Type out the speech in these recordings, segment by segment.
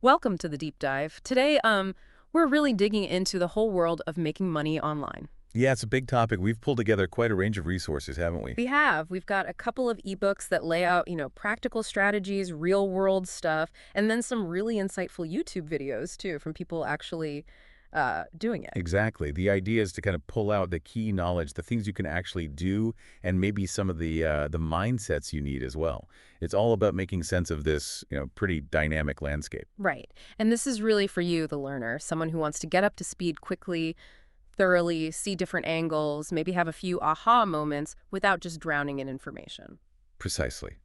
Welcome to the deep dive. Today, we're really digging into the whole world of making money online. Yeah, it's a big topic. We've pulled together quite a range of resources, haven't we? We've got a couple of ebooks that lay out, practical strategies, real world stuff, and then some really insightful YouTube videos too from people actually doing it. Exactly. The idea is to kind of pull out the key knowledge, the things you can actually do, and maybe some of the mindsets you need as well. It's all about making sense of this, pretty dynamic landscape. Right. And this is really for you, the learner, someone who wants to get up to speed quickly, thoroughly, see different angles, maybe have a few aha moments without just drowning in information. Precisely.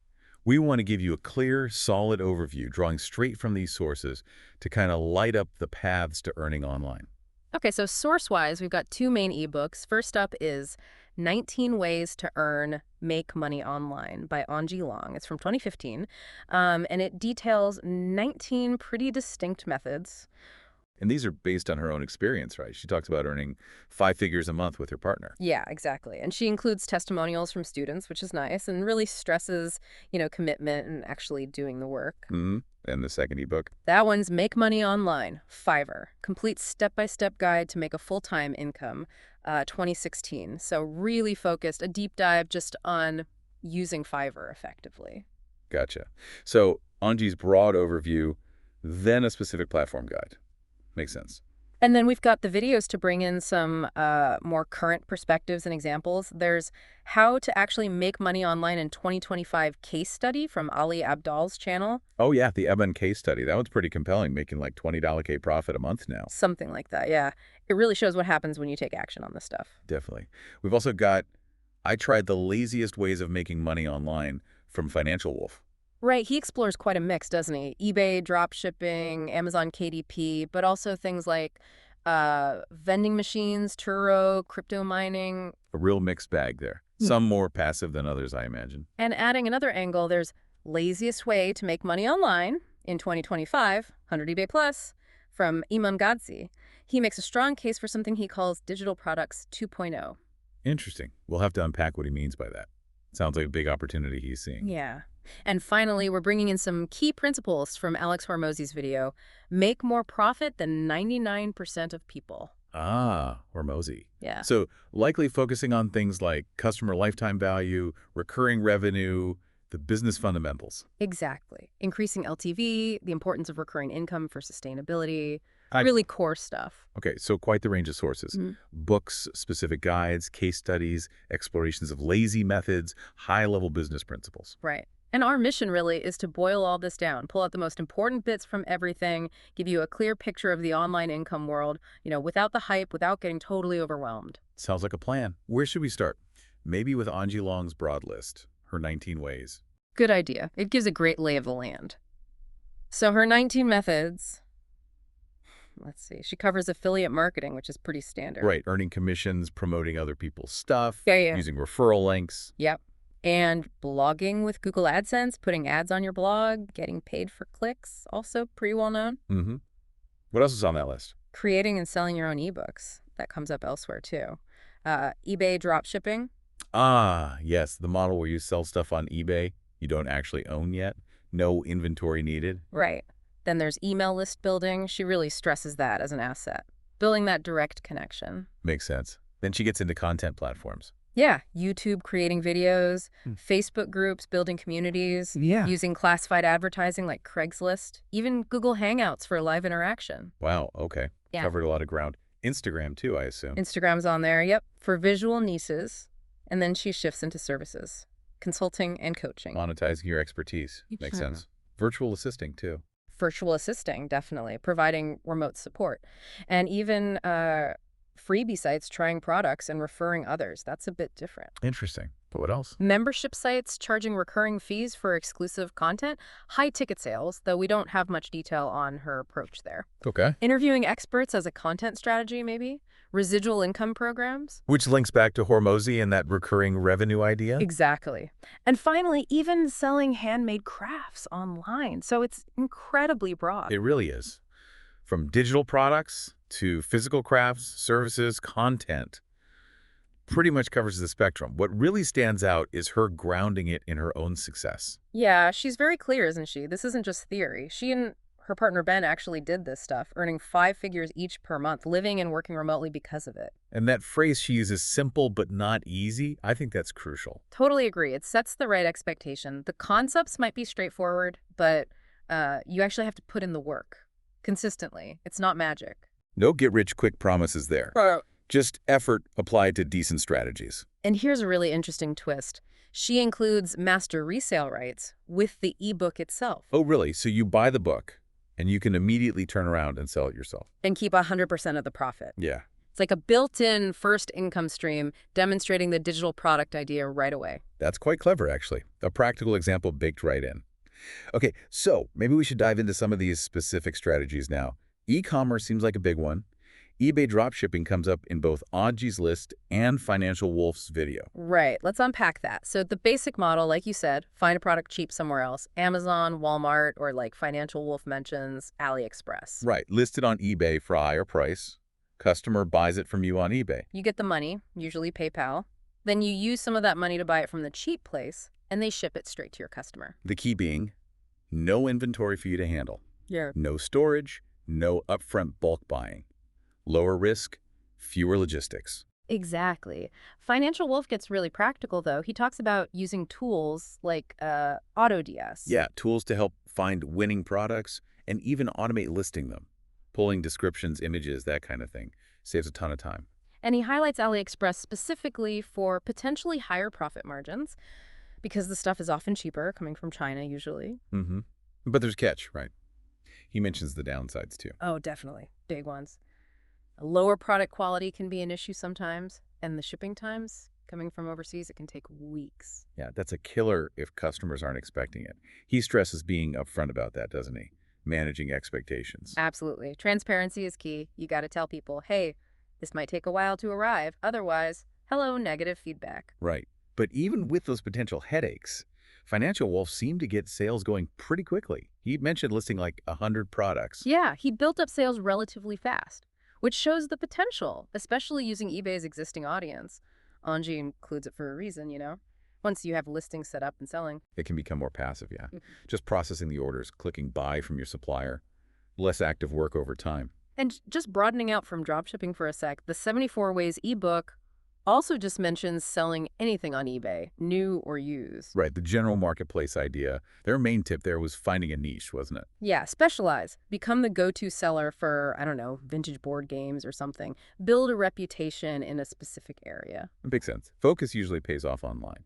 We want to give you a clear, solid overview, drawing straight from these sources to kind of light up the paths to earning online. Okay, so source-wise, we've got two main ebooks. First up is 19 Ways to Make Money Online by Anji Long. It's from 2015, and it details 19 pretty distinct methods. And these are based on her own experience, right? She talks about earning 5 figures a month with her partner. Yeah, exactly. And she includes testimonials from students, which is nice, and really stresses, commitment and actually doing the work. And the second ebook. That one's Make Money Online, Fiverr, complete step-by-step guide to make a full-time income, 2016. So really focused, a deep dive just on using Fiverr effectively. Gotcha. So Anji's broad overview, then a specific platform guide. Makes sense. And then we've got the videos to bring in some more current perspectives and examples. There's How to Actually Make Money Online in 2025 case study from Ali Abdal's channel. Oh, yeah, the Eben case study. That one's pretty compelling, making like $20K profit a month now. Something like that, yeah. It really shows what happens when you take action on this stuff. Definitely. We've also got I Tried the Laziest Ways of Making Money Online from Financial Wolf. Right, he explores quite a mix, doesn't he? eBay, drop shipping, Amazon KDP, but also things like vending machines, Turo, crypto mining. A real mixed bag there. Some more passive than others, I imagine. And adding another angle, there's Laziest Way to Make Money Online in 2025, 100 eBay Plus, from Iman Gadzi. He makes a strong case for something he calls digital products 2.0. Interesting. We'll have to unpack what he means by that. Sounds like a big opportunity he's seeing. Yeah. And finally, we're bringing in some key principles from Alex Hormozy's video. Make more profit than 99% of people. Ah, Hormozy. Yeah. So likely focusing on things like customer lifetime value, recurring revenue, the business fundamentals. Exactly. Increasing LTV, the importance of recurring income for sustainability, I- really core stuff. Okay, so quite the range of sources. Books, specific guides, case studies, explorations of lazy methods, high-level business principles. Right. And our mission really is to boil all this down, pull out the most important bits from everything, give you a clear picture of the online income world, without the hype, without getting totally overwhelmed. Sounds like a plan. Where should we start? Maybe with Anji Long's broad list, her 19 ways. Good idea. It gives a great lay of the land. So her 19 methods, let's see, she covers affiliate marketing, which is pretty standard. Right, earning commissions, promoting other people's stuff, Yeah. using referral links. Yep. And blogging with Google AdSense, putting ads on your blog, getting paid for clicks, also pretty well known. What else is on that list? Creating and selling your own ebooks. That comes up elsewhere too. eBay dropshipping. Ah, yes, the model where you sell stuff on eBay you don't actually own yet. No inventory needed. Right. Then there's email list building. She really stresses that as an asset. Building that direct connection. Makes sense. Then she gets into content platforms. Yeah, YouTube creating videos, Facebook groups building communities, using classified advertising like Craigslist, even Google Hangouts for live interaction. Wow, okay. Yeah. Covered a lot of ground. Instagram too, I assume. Instagram's on there, yep, for visual nieces. And then she shifts into services, consulting and coaching. Monetizing your expertise. Makes sense. Virtual assisting too. Virtual assisting, definitely, providing remote support. And even freebie sites trying products and referring others. That's a bit different. Interesting. But what else? Membership sites charging recurring fees for exclusive content. High ticket sales, though we don't have much detail on her approach there. Okay. Interviewing experts as a content strategy, maybe. Residual income programs. Which links back to Hormozy and that recurring revenue idea? Exactly. And finally, even selling handmade crafts online. So it's incredibly broad. It really is. From digital products to physical crafts, services, content. Pretty much covers the spectrum. What really stands out is her grounding it in her own success. Yeah, she's very clear, isn't she? This isn't just theory. She and her partner Ben actually did this stuff, earning 5 figures each per month, living and working remotely because of it. And that phrase she uses, simple but not easy, I think that's crucial. Totally agree. It sets the right expectation. The concepts might be straightforward, but you actually have to put in the work consistently. It's not magic. No get-rich-quick promises there. Right. Just effort applied to decent strategies. And here's a really interesting twist. She includes master resale rights with the ebook itself Oh, really? So you buy the book, and you can immediately turn around and sell it yourself. and keep 100% of the profit. Yeah, It's like a built-in first income stream demonstrating the digital product idea right away. that's quite clever, actually. A practical example baked right in. Okay, so maybe we should dive into some of these specific strategies now. E-commerce seems like a big one. eBay dropshipping comes up in both Audrey's list and Financial Wolf's video. Right. Let's unpack that. So the basic model, like you said, find a product cheap somewhere else. Amazon, Walmart, or like Financial Wolf mentions AliExpress. Right, listed on eBay for a higher price. Customer buys it from you on eBay. You get the money, usually PayPal. Then you use some of that money to buy it from the cheap place, and they ship it straight to your customer. The key being, no inventory for you to handle. Yeah. No storage, no upfront bulk buying. Lower risk, fewer logistics. Exactly. Financial Wolf gets really practical, though. He talks about using tools like AutoDS. Yeah, tools to help find winning products and even automate listing them. Pulling descriptions, images, that kind of thing. Saves a ton of time. And he highlights AliExpress specifically for potentially higher profit margins because the stuff is often cheaper, coming from China usually. Mm-hmm. But there's a catch, right? He mentions the downsides too. Oh, definitely. Big ones. A lower product quality can be an issue sometimes, and the shipping times coming from overseas, it can take weeks. Yeah, that's a killer if customers aren't expecting it. He stresses being upfront about that, doesn't he? Managing expectations. Absolutely. Transparency is key. You got to tell people, hey, this might take a while to arrive. Otherwise, hello, negative feedback. Right. But even with those potential headaches, Financial Wolf seemed to get sales going pretty quickly. He mentioned listing like 100 products. Yeah, he built up sales relatively fast, which shows the potential, especially using eBay's existing audience. Anji includes it for a reason, you know? Once you have listings set up and selling. It can become more passive, yeah. Mhm. Just processing the orders, clicking buy from your supplier. Less active work over time. And just broadening out from dropshipping for a sec, the 74 Ways ebook also just mentions selling anything on eBay, new or used. Right, the general marketplace idea. Their main tip there was finding a niche, wasn't it? Yeah, specialize. Become the go-to seller for, I don't know, vintage board games or something. Build a reputation in a specific area. It makes sense. Focus usually pays off online.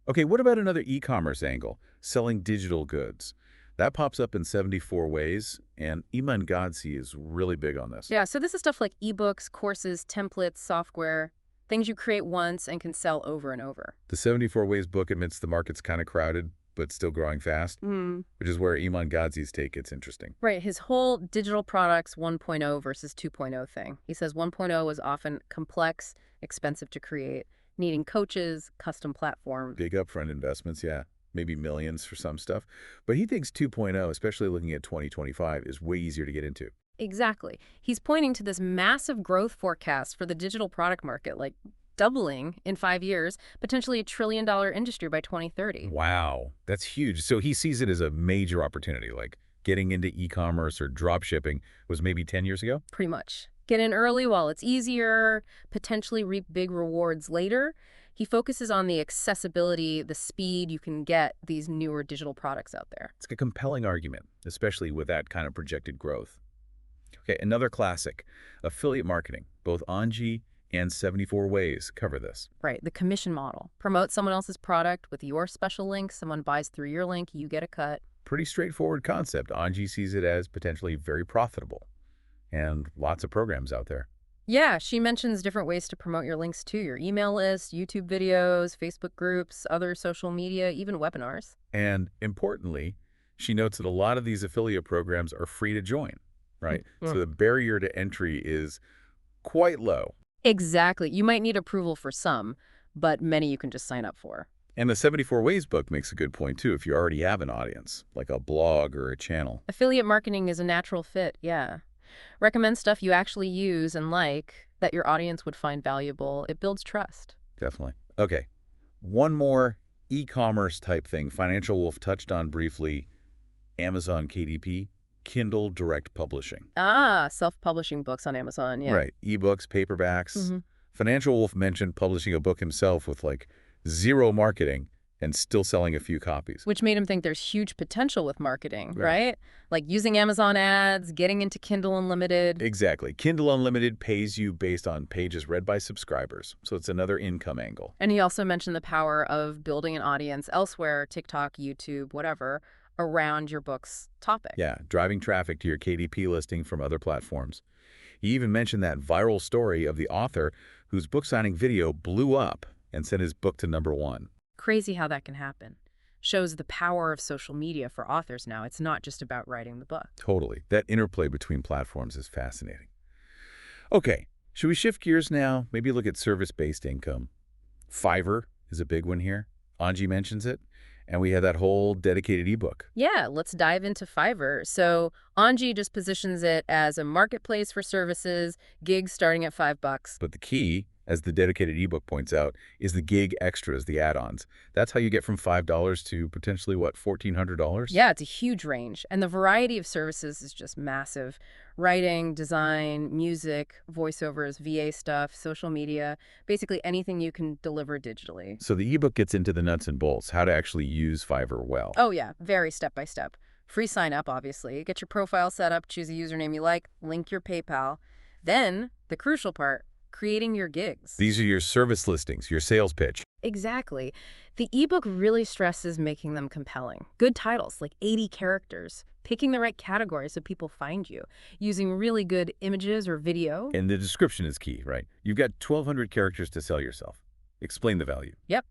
Okay, what about another e-commerce angle? Selling digital goods. That pops up in 74 Ways, and Iman Godsi is really big on this. Yeah, so this is stuff like ebooks, courses, templates, software, things you create once and can sell over and over. The 74 Ways book admits the market's kind of crowded, but still growing fast, which is where Iman Godsi's take gets interesting. Right, his whole digital products 1.0 versus 2.0 thing. He says 1.0 is often complex, expensive to create, needing coaches, custom platforms. Big upfront investments, yeah. Maybe millions for some stuff. But he thinks 2.0, especially looking at 2025, is way easier to get into. Exactly. He's pointing to this massive growth forecast for the digital product market, like doubling in 5 years, potentially $1 trillion industry by 2030. Wow, that's huge. So he sees it as a major opportunity, like getting into e-commerce or drop shipping was maybe 10 years ago? Pretty much. Get in early while it's easier, potentially reap big rewards later. He focuses on the accessibility, the speed you can get these newer digital products out there. It's a compelling argument, especially with that kind of projected growth. Okay, another classic, affiliate marketing. Both Anji and 74 Ways cover this. Right, the commission model. Promote someone else's product with your special link. Someone buys through your link, you get a cut. Pretty straightforward concept. Anji sees it as potentially very profitable, and lots of programs out there. Yeah, she mentions different ways to promote your links too. Your email list, YouTube videos, Facebook groups, other social media, even webinars. And importantly, she notes that a lot of these affiliate programs are free to join, right? So the barrier to entry is quite low. Exactly. You might need approval for some, but many you can just sign up for. And the 74 Ways book makes a good point too if you already have an audience, like a blog or a channel. Affiliate marketing is a natural fit, yeah. Recommend stuff you actually use and like that your audience would find valuable. It builds trust. Definitely. Okay, one more e-commerce type thing Financial Wolf touched on briefly, Amazon KDP. Kindle direct publishing. Ah, self-publishing books on Amazon, yeah. Right. Ebooks, paperbacks. hmm Financial Wolf mentioned publishing a book himself with like zero marketing and still selling a few copies. Which made him think there's huge potential with marketing, Right. right? Like using Amazon ads, getting into Kindle Unlimited. Exactly. Kindle Unlimited pays you based on pages read by subscribers, so it's another income angle. And he also mentioned the power of building an audience elsewhere, TikTok, YouTube, whatever, around your book's topic. Yeah, driving traffic to your KDP listing from other platforms. He even mentioned that viral story of the author whose book signing video blew up and sent his book to #1. Crazy how that can happen. Shows the power of social media for authors now. It's not just about writing the book. Totally. That interplay between platforms is fascinating. Okay, should we shift gears now? Maybe look at service-based income. Fiverr is a big one here. Anji mentions it. And we have that whole dedicated ebook. Yeah, let's dive into Fiverr. So Anji just positions it as a marketplace for services, gigs starting at $5. But the key, as the dedicated ebook points out, is the gig extras, the add-ons. That's how you get from $5 to potentially, what, $1,400? Yeah, it's a huge range. And the variety of services is just massive. Writing, design, music, voiceovers, VA stuff, social media, basically anything you can deliver digitally. So the ebook gets into the nuts and bolts, how to actually use Fiverr well. Oh yeah, very step by step. Free sign up, obviously. Get your profile set up, choose a username you like, link your PayPal. Then, the crucial part, creating your gigs. These are your service listings, your sales pitch. Exactly. The ebook really stresses making them compelling. Good titles, like 80 characters. Picking the right category so people find you. Using really good images or video. And the description is key, right? You've got 1,200 characters to sell yourself. Explain the value. Yep.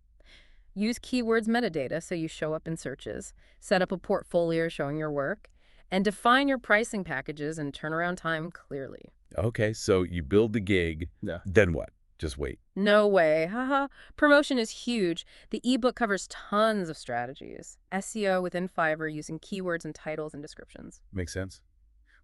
Use keywords metadata so you show up in searches. Set up a portfolio showing your work. And define your pricing packages and turnaround time clearly. Okay, so you build the gig, then what? Just wait. No way. Haha. Promotion is huge. The ebook covers tons of strategies. SEO within Fiverr using keywords and titles and descriptions. Makes sense.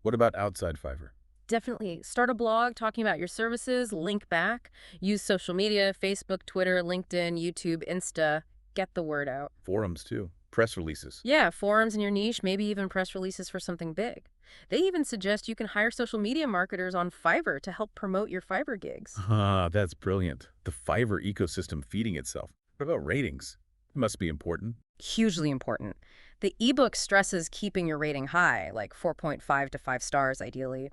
What about outside Fiverr? Definitely. Start a blog talking about your services, link back. Use social media, Facebook, Twitter, LinkedIn, YouTube, Insta. Get the word out. Forums, too. Press releases. Yeah, forums in your niche, maybe even press releases for something big. They even suggest you can hire social media marketers on Fiverr to help promote your Fiverr gigs. Ah, that's brilliant. The Fiverr ecosystem feeding itself. What about ratings? It must be important. Hugely important. The ebook stresses keeping your rating high, like 4.5 to 5 stars ideally.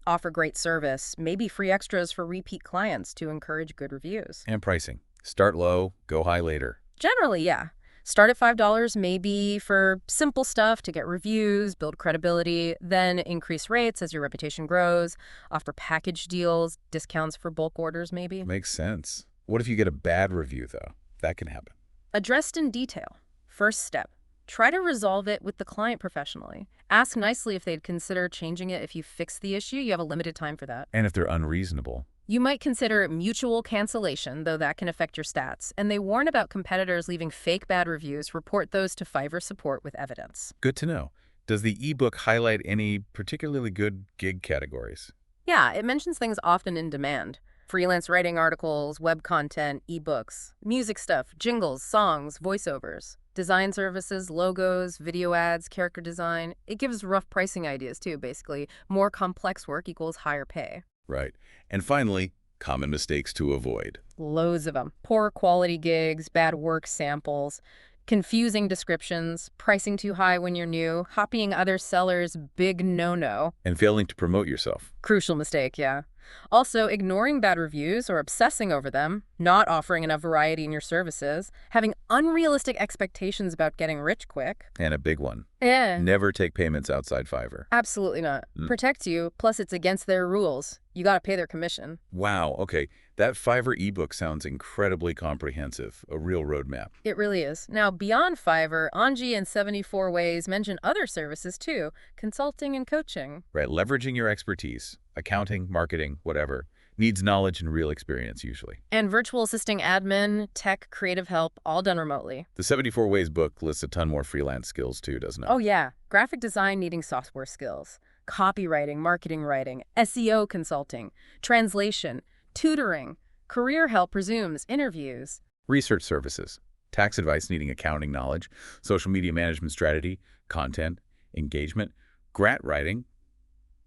Offer great service, maybe free extras for repeat clients to encourage good reviews. And pricing. Start low, go high later. Generally, yeah. Start at $5 maybe for simple stuff to get reviews, build credibility, then increase rates as your reputation grows, offer package deals, discounts for bulk orders maybe. Makes sense. What if you get a bad review, though? That can happen. Addressed in detail. First step. Try to resolve it with the client professionally. Ask nicely if they'd consider changing it if you fix the issue. You have a limited time for that. And if they're unreasonable. You might consider mutual cancellation, though that can affect your stats. And they warn about competitors leaving fake bad reviews. Report those to Fiverr support with evidence. Good to know. Does the ebook highlight any particularly good gig categories? Yeah, it mentions things often in demand. Freelance writing articles, web content, ebooks, music stuff, jingles, songs, voiceovers, design services, logos, video ads, character design. It gives rough pricing ideas too, basically. More complex work equals higher pay. Right. And finally, common mistakes to avoid. Loads of them. Poor quality gigs, bad work samples, confusing descriptions, pricing too high when you're new, copying other sellers, big no-no. And failing to promote yourself. Crucial mistake, yeah. Also, ignoring bad reviews or obsessing over them, not offering enough variety in your services, having unrealistic expectations about getting rich quick. And a big one. Yeah. Never take payments outside Fiverr. Absolutely not. Protect you, plus it's against their rules. You gotta pay their commission. Wow, okay. That Fiverr ebook sounds incredibly comprehensive, a real roadmap. It really is. Now, beyond Fiverr, Anji and 74 Ways mention other services too, consulting and coaching. Right, leveraging your expertise, accounting, marketing, whatever, needs knowledge and real experience usually. And virtual assisting admin, tech, creative help, all done remotely. The 74 Ways book lists a ton more freelance skills too, doesn't it? Oh yeah, graphic design needing software skills, copywriting, marketing writing, SEO consulting, translation, tutoring, career help resumes, interviews. Research services, tax advice needing accounting knowledge, social media management strategy, content, engagement, Grant writing,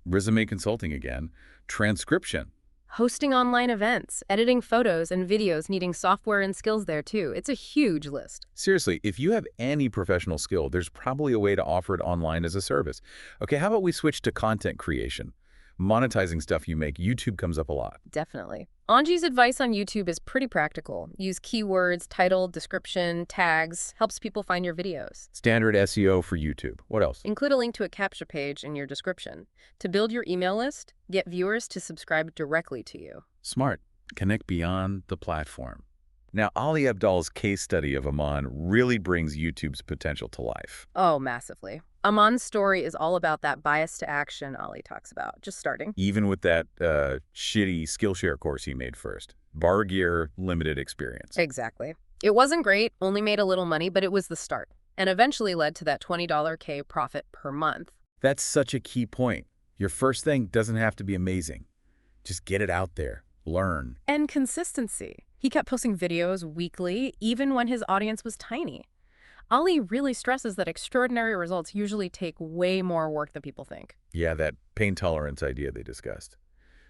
resume consulting again, transcription. Hosting online events, editing photos and videos needing software and skills there too. It's a huge list. Seriously, if you have any professional skill, there's probably a way to offer it online as a service. Okay, how about we switch to content creation? Monetizing stuff you make, YouTube comes up a lot. Definitely. Anji's advice on YouTube is pretty practical. Use keywords, title, description, tags, helps people find your videos. Standard SEO for YouTube. What else? Include a link to a capture page in your description. To build your email list, get viewers to subscribe directly to you. Smart. Connect beyond the platform. Now, Ali Abdal's case study of Aman really brings YouTube's potential to life. Oh, massively. Aman's story is all about that bias to action Ali talks about, just starting. Even with that shitty Skillshare course he made first. Bar gear, limited experience. Exactly. It wasn't great, only made a little money, but it was the start, and eventually led to that $20K profit per month. That's such a key point. Your first thing doesn't have to be amazing. Just get it out there. Learn. And consistency. He kept posting videos weekly, even when his audience was tiny. Ali really stresses that extraordinary results usually take way more work than people think. Yeah, that pain tolerance idea they discussed.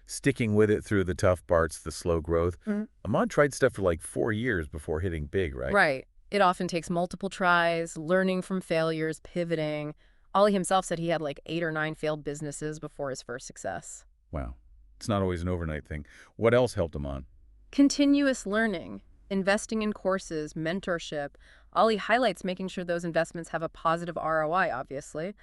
Sticking with it through the tough parts, the slow growth. Ahmad tried stuff for like 4 years before hitting big, right? Right. It often takes multiple tries, learning from failures, pivoting. Ali himself said he had like 8 or 9 failed businesses before his first success. Wow. It's not always an overnight thing. What else helped him on? Continuous learning, investing in courses, mentorship. Ali highlights making sure those investments have a positive ROI, obviously.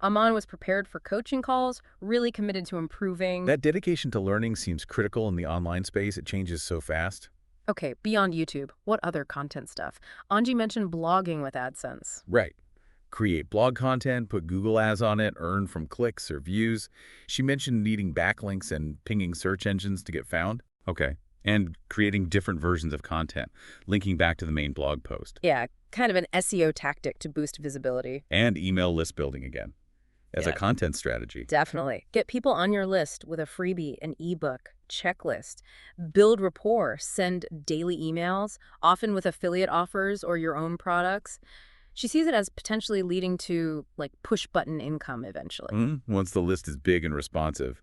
Aman was prepared for coaching calls, really committed to improving. That dedication to learning seems critical in the online space. It changes so fast. Okay, beyond YouTube, what other content stuff? Anji mentioned blogging with AdSense. Right. Create blog content, put Google ads on it, earn from clicks or views. She mentioned needing backlinks and pinging search engines to get found. Okay. And creating different versions of content, linking back to the main blog post. Yeah, kind of an SEO tactic to boost visibility. And email list building again, as a Yeah. content strategy. Definitely. Get people on your list with a freebie, an ebook, checklist. Build rapport, send daily emails, often with affiliate offers or your own products. She sees it as potentially leading to, like, push-button income eventually. Once the list is big and responsive.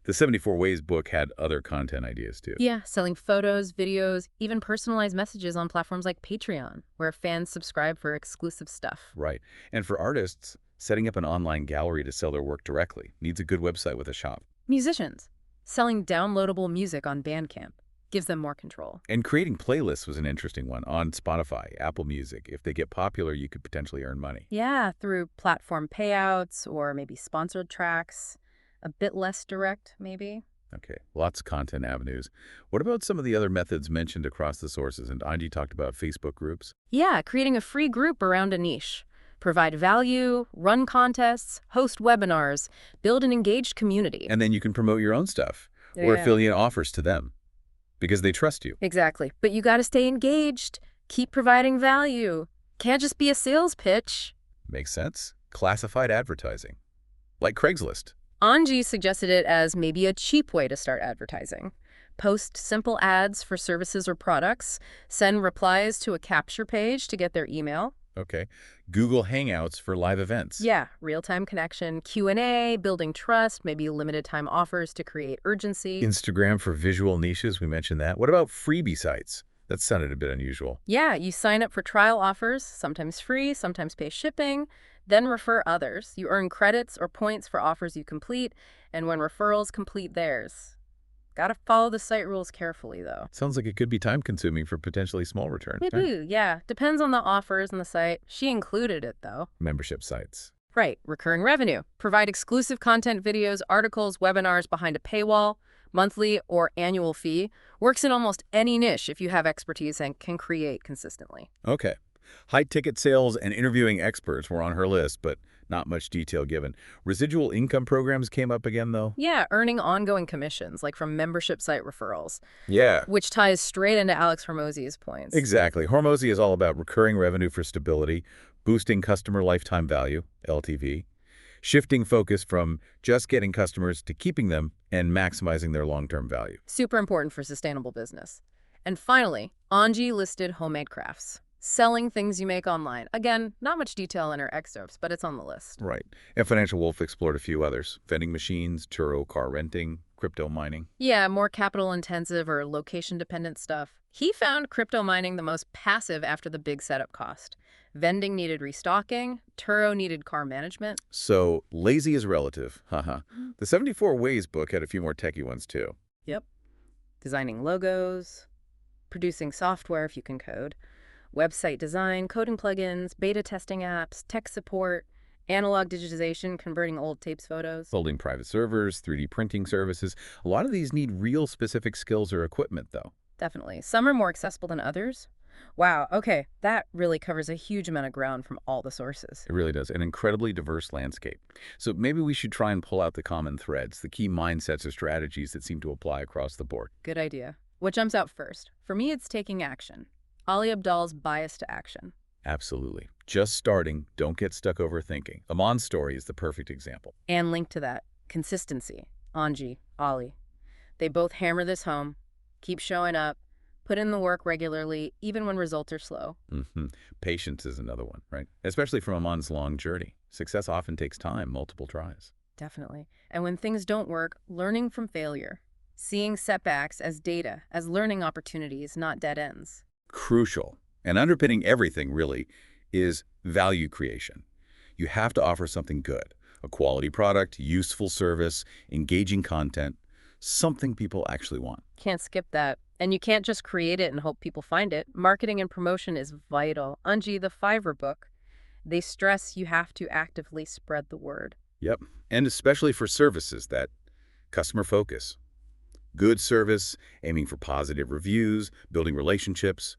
The 74 Ways book had other content ideas too. Yeah, selling photos, videos, even personalized messages on platforms like Patreon, where fans subscribe for exclusive stuff. Right. And for artists, setting up an online gallery to sell their work directly needs a good website with a shop. Musicians, selling downloadable music on Bandcamp gives them more control. And creating playlists was an interesting one on Spotify, Apple Music. If they get popular, you could potentially earn money. Yeah, through platform payouts or maybe sponsored tracks. A bit less direct, maybe. Okay, lots of content avenues. What about some of the other methods mentioned across the sources? And Anji talked about Facebook groups. Yeah, creating a free group around a niche. Provide value, run contests, host webinars, build an engaged community. And then you can promote your own stuff or affiliate offers to them because they trust you. Exactly. But you got to stay engaged. Keep providing value. Can't just be a sales pitch. Makes sense. Classified advertising, like Craigslist. Anji suggested it as maybe a cheap way to start advertising. Post simple ads for services or products, send replies to a capture page to get their email. Okay. Google Hangouts for live events. Yeah, real-time connection, Q&A, building trust, maybe limited time offers to create urgency. Instagram for visual niches, we mentioned that. What about freebie sites? That sounded a bit unusual. Yeah, you sign up for trial offers, sometimes free, sometimes pay shipping, then refer others. You earn credits or points for offers you complete, and when referrals complete theirs. Gotta follow the site rules carefully, though. Sounds like it could be time-consuming for potentially small returns. Maybe, yeah. Depends on the offers and the site. She included it, though. Membership sites. Right. Recurring revenue. Provide exclusive content videos, articles, webinars behind a paywall, monthly or annual fee. Works in almost any niche if you have expertise and can create consistently. Okay. High-ticket sales and interviewing experts were on her list, but not much detail given. Residual income programs came up again, though. Yeah, earning ongoing commissions, like from membership site referrals, Yeah. which ties straight into Alex Hormozi's points. Exactly. Hormozi is all about recurring revenue for stability, boosting customer lifetime value, LTV, shifting focus from just getting customers to keeping them and maximizing their long-term value. Super important for sustainable business. And finally, Anji listed homemade crafts. Selling things you make online. Again, not much detail in our excerpts, but it's on the list. Right. And Financial Wolf explored a few others: vending machines, Turo car renting, crypto mining. Yeah, more capital intensive or location dependent stuff. He found crypto mining the most passive after the big setup cost. Vending needed restocking, Turo needed car management. So lazy is relative. Haha. The 74 Ways book had a few more techie ones too. Yep. Designing logos, producing software if you can code, website design, coding plugins, beta testing apps, tech support, analog digitization, converting old tapes photos. Building private servers, 3D printing services. A lot of these need real specific skills or equipment though. Definitely. Some are more accessible than others. Wow, okay, that really covers a huge amount of ground from all the sources. It really does. An incredibly diverse landscape. So maybe we should try and pull out the common threads, the key mindsets or strategies that seem to apply across the board. Good idea. What jumps out first? For me, it's taking action. Ali Abdal's bias to action. Absolutely. Just starting, don't get stuck overthinking. Amon's story is the perfect example. And linked to that, consistency. Anji, Ali. They both hammer this home. Keep showing up. Put in the work regularly, even when results are slow. Patience is another one, right? Especially from Amon's long journey. Success often takes time, multiple tries. Definitely. And when things don't work, learning from failure. Seeing setbacks as data, as learning opportunities, not dead ends. Crucial. And underpinning everything, really, is value creation. You have to offer something good, a quality product, useful service, engaging content, something people actually want. Can't skip that. And you can't just create it and hope people find it. Marketing and promotion is vital. Anji, the Fiverr book, they stress you have to actively spread the word. Yep. And especially for services, that customer focus. Good service, aiming for positive reviews, building relationships,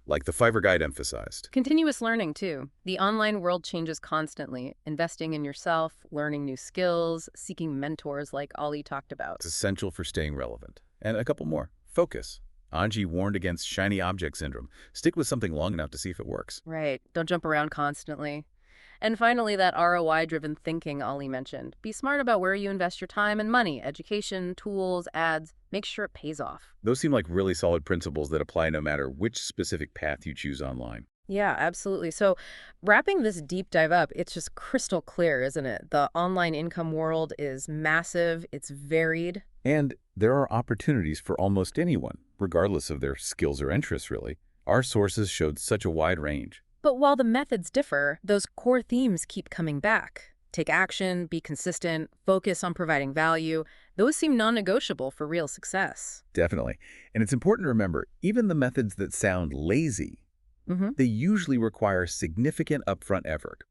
like the Fiverr guide emphasized. Continuous learning, too. The online world changes constantly. Investing in yourself, learning new skills, seeking mentors like Ali talked about. It's essential for staying relevant. And a couple more. Focus. Anji warned against shiny object syndrome. Stick with something long enough to see if it works. Right. Don't jump around constantly. And finally, that ROI-driven thinking Ali mentioned. Be smart about where you invest your time and money, education, tools, ads. Make sure it pays off. Those seem like really solid principles that apply no matter which specific path you choose online. Yeah, absolutely. So wrapping this deep dive up, it's just crystal clear, isn't it? The online income world is massive, it's varied. And there are opportunities for almost anyone, regardless of their skills or interests, really. Our sources showed such a wide range. But while the methods differ, those core themes keep coming back. Take action, be consistent, focus on providing value. Those seem non-negotiable for real success. Definitely. And it's important to remember, even the methods that sound lazy, Mm-hmm. they usually require significant upfront effort.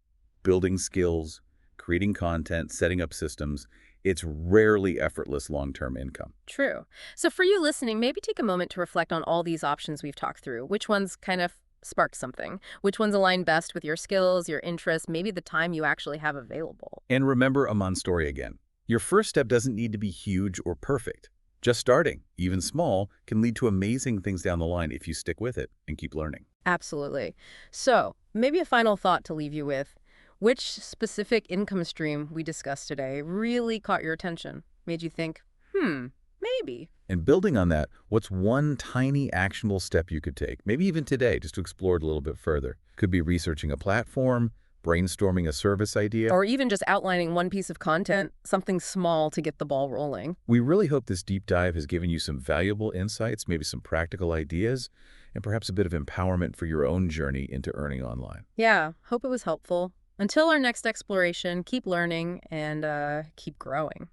Building skills, creating content, setting up systems. It's rarely effortless long-term income. True. So for you listening, maybe take a moment to reflect on all these options we've talked through. Which ones kind of sparked something? Which ones align best with your skills, your interests, maybe the time you actually have available? And remember Amon's story again. Your first step doesn't need to be huge or perfect. Just starting, even small, can lead to amazing things down the line if you stick with it and keep learning. Absolutely. So maybe a final thought to leave you with. Which specific income stream we discussed today really caught your attention? Made you think, maybe. And building on that, what's one tiny actionable step you could take, maybe even today, just to explore it a little bit further? Could be researching a platform, brainstorming a service idea. Or even just outlining one piece of content, something small to get the ball rolling. We really hope this deep dive has given you some valuable insights, maybe some practical ideas, and perhaps a bit of empowerment for your own journey into earning online. Yeah, hope it was helpful. Until our next exploration, keep learning and keep growing.